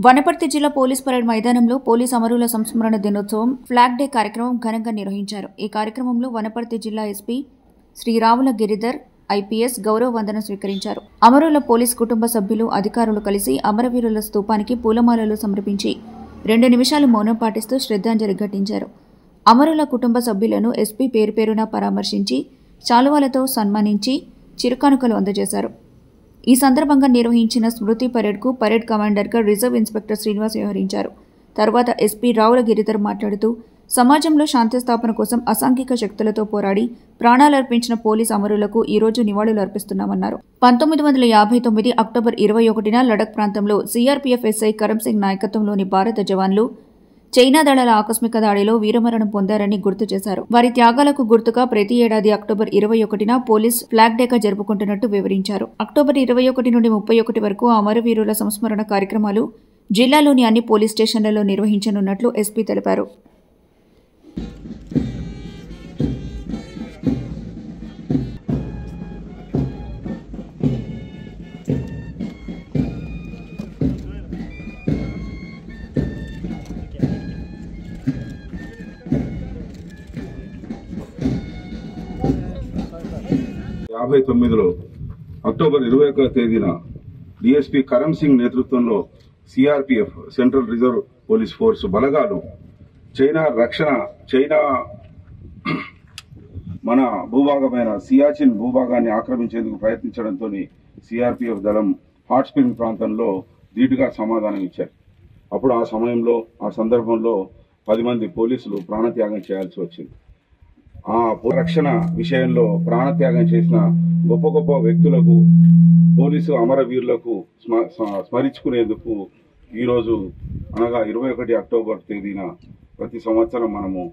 వనపర్తి జిల్లా police parade మైదానంలో police అమరుల సంస్మరణ దినోత్సవం ఫ్లాగ్ డే కార్యక్రమం ఘనంగా నిర్వహించారు. ఈ కార్యక్రమంలో వనపర్తి జిల్లా ఎస్పీ శ్రీ రావుల గిరిధర్ ఐపీఎస్ గౌరవ వందనం స్వీకరించారు. అమరుల పోలీస్ కుటుంబ సభ్యులు, అధికారులు కలిసి అమరవీరుల స్తూపానికి పూలమాలలు సమర్పించి 2 నిమిషాలు మౌనం పాటిస్తూ శ్రద్ధాంజలి ఘటించారు. అమరుల కుటుంబ సభ్యులను ఎస్పీ పేరుపేరున పరామర్శించి శాలువాలతో సన్మానించి చిరుకానుకలు అందజేశారు. ఈ సందర్భంగా నిర్వహించిన స్మృతి పరేడ్కు పరేడ్ కమాండర్గా రిజర్వ్ ఇన్స్పెక్టర్ శ్రీనివాస్ వ్యవహరించారు. తర్వాత ఎస్పీ రావుల గిరిధర్ మాట్లాడుతూ సమాజంలో శాంతి స్థాపన కోసం అసాంఘిక శక్తులతో పోరాడి ప్రాణాలర్పించిన పోలీస్ అమరులకు ఈ రోజు నివాళులు అర్పిస్తున్నామన్నారు. 1959 అక్టోబర్ 21న లడక్ ప్రాంతంలో సీఆర్పీఎఫ్ ఎస్ఐ కరమ్ సింగ్ నాయకత్వంలోని భారత జవాన్లు చైనా దళాల ఆకస్మిక దాడిలో వీరమరణం పొందారని గుర్తు చేశారు. వారి త్యాగాలకు గుర్తుగా ప్రతి ఏడాది అక్టోబర్ 21న పోలీస్ ఫ్లాగ్ డేగా జరుపుకుంటున్నట్టు వివరించారు. అక్టోబర్ 21 నుండి 31 వరకు అమరవీరుల సంస్మరణ కార్యక్రమాలు జిల్లాలోని అన్ని పోలీస్ స్టేషన్లలో నిర్వహించనున్నట్లు ఎస్పీ తెలిపారు. అక్టోబర్ 21వ తేదీన డిఎస్పీ కరమ్ సింగ్ నేతృత్వంలో CRPF central reserve police force బలగాలు చైనా మన భూభాగమైన సియాచిన్ భూభాగాన్ని ఆక్రమించేందుకు ప్రయత్నించడంతో సిఆర్పీఎఫ్ దళం హాట్ స్ప్రింగ్ ప్రాంతంలో ధీటుగా సమాధానం ఇచ్చారు. అప్పుడు ఆ సందర్భంలో 10 మంది పోలీసులు ప్రాణత్యాగం చేయాల్సి వచ్చింది. ఆ రక్షణ విషయంలో ప్రాణత్యాగం చేసిన గొప్ప గొప్ప వ్యక్తులకు, పోలీసు అమరవీరులకు స్మరించుకునేందుకు ఈరోజు అనగా 21 అక్టోబర్ తేదీన ప్రతి సంవత్సరం మనము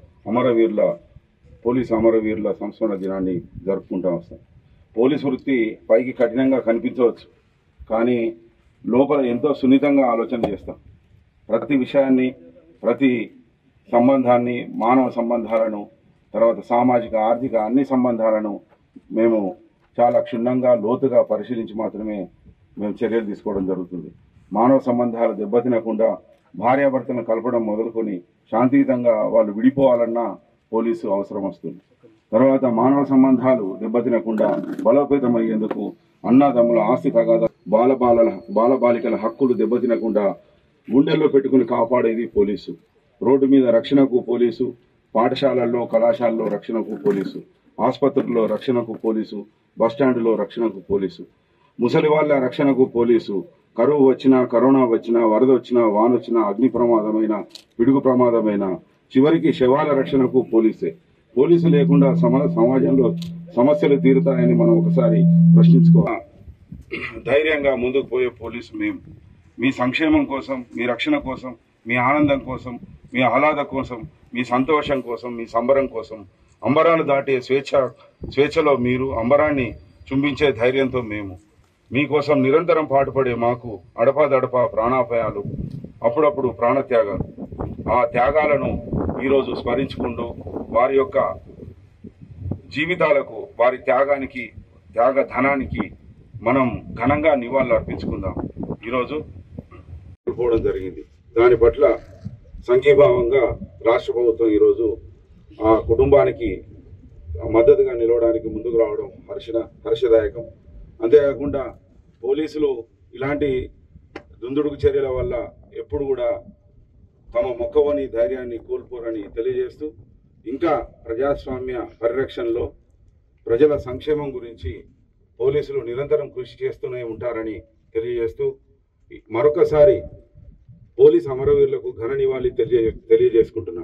పోలీసు అమరవీరుల సంస్మరణ దినాన్ని జరుపుకుంటూ వస్తాం. పోలీసు వృత్తి పైకి కఠినంగా కనిపించవచ్చు, కానీ లోపల ఎంతో సున్నితంగా ఆలోచన చేస్తాం. ప్రతి విషయాన్ని, ప్రతి సంబంధాన్ని, మానవ సంబంధాలను, తర్వాత సామాజిక, ఆర్థిక అన్ని సంబంధాలను మేము చాలా క్షుణ్ణంగా, లోతుగా పరిశీలించి మాత్రమే మేము చర్యలు తీసుకోవడం జరుగుతుంది. మానవ సంబంధాలు దెబ్బతినకుండా భార్యాభర్తలను కలపడం మొదలుకొని శాంతియుతంగా వాళ్ళు విడిపోవాలన్నా పోలీసు అవసరం వస్తుంది. తర్వాత మానవ సంబంధాలు దెబ్బతినకుండా బలోపేతమయ్యేందుకు అన్నదమ్ముల ఆస్తి తగాద, బాలబాలికల హక్కులు దెబ్బతినకుండా గుండెల్లో పెట్టుకుని కాపాడేది పోలీసు. రోడ్డు మీద రక్షణకు పోలీసు, పాఠశాలల్లో, కళాశాలలో రక్షణకు పోలీసు, ఆసుపత్రుల్లో రక్షణకు పోలీసు, బస్టాండులో రక్షణకు పోలీసు, ముసలి వాళ్ళ రక్షణకు పోలీసు, కరువు వచ్చినా, కరోనా వచ్చినా, వరద వచ్చినా, వాన వచ్చినా, అగ్ని ప్రమాదమైన, పిడుగు ప్రమాదమైన, చివరికి శవాల రక్షణకు పోలీసే. పోలీసు లేకుండా సమాజంలో సమస్యలు తీరుతాయని మనం ఒకసారి ప్రశ్నించుకోవాలి. ధైర్యంగా ముందుకు పోయే పోలీసు మేము. మీ సంక్షేమం కోసం, మీ రక్షణ కోసం, మీ ఆనందం కోసం, మీ ఆహ్లాదం కోసం, మీ సంతోషం కోసం, మీ సంబరం కోసం, అంబరాలు దాటే స్వేచ్ఛలో మీరు, అంబరాన్ని చుంబించే ధైర్యంతో మేము. మీకోసం నిరంతరం పాటుపడే మాకు అడపాదడపా ప్రాణాపాయాలు, అప్పుడప్పుడు ప్రాణత్యాగాలు. ఆ త్యాగాలను ఈరోజు స్మరించుకుంటూ వారి యొక్క జీవితాలకు, వారి త్యాగ ధనానికి మనం ఘనంగా నివాళులు అర్పించుకుందాం. ఈరోజు పోవడం జరిగింది. దాని పట్ల సంఘీభావంగా రాష్ట్ర ప్రభుత్వం ఈరోజు ఆ కుటుంబానికి మద్దతుగా నిలవడానికి ముందుకు రావడం హర్షదాయకం. అంతేకాకుండా పోలీసులు ఇలాంటి దుందుడుకు చర్యల వల్ల ఎప్పుడు కూడా తమ మొక్కవని ధైర్యాన్ని కోల్పోరని తెలియజేస్తూ, ఇంకా ప్రజాస్వామ్య పరిరక్షణలో ప్రజల సంక్షేమం గురించి పోలీసులు నిరంతరం కృషి చేస్తూనే ఉంటారని తెలియజేస్తూ, మరొకసారి పోలీస్ అమరవీరులకు ఘన నివాళి తెలియజేసుకుంటున్నాను.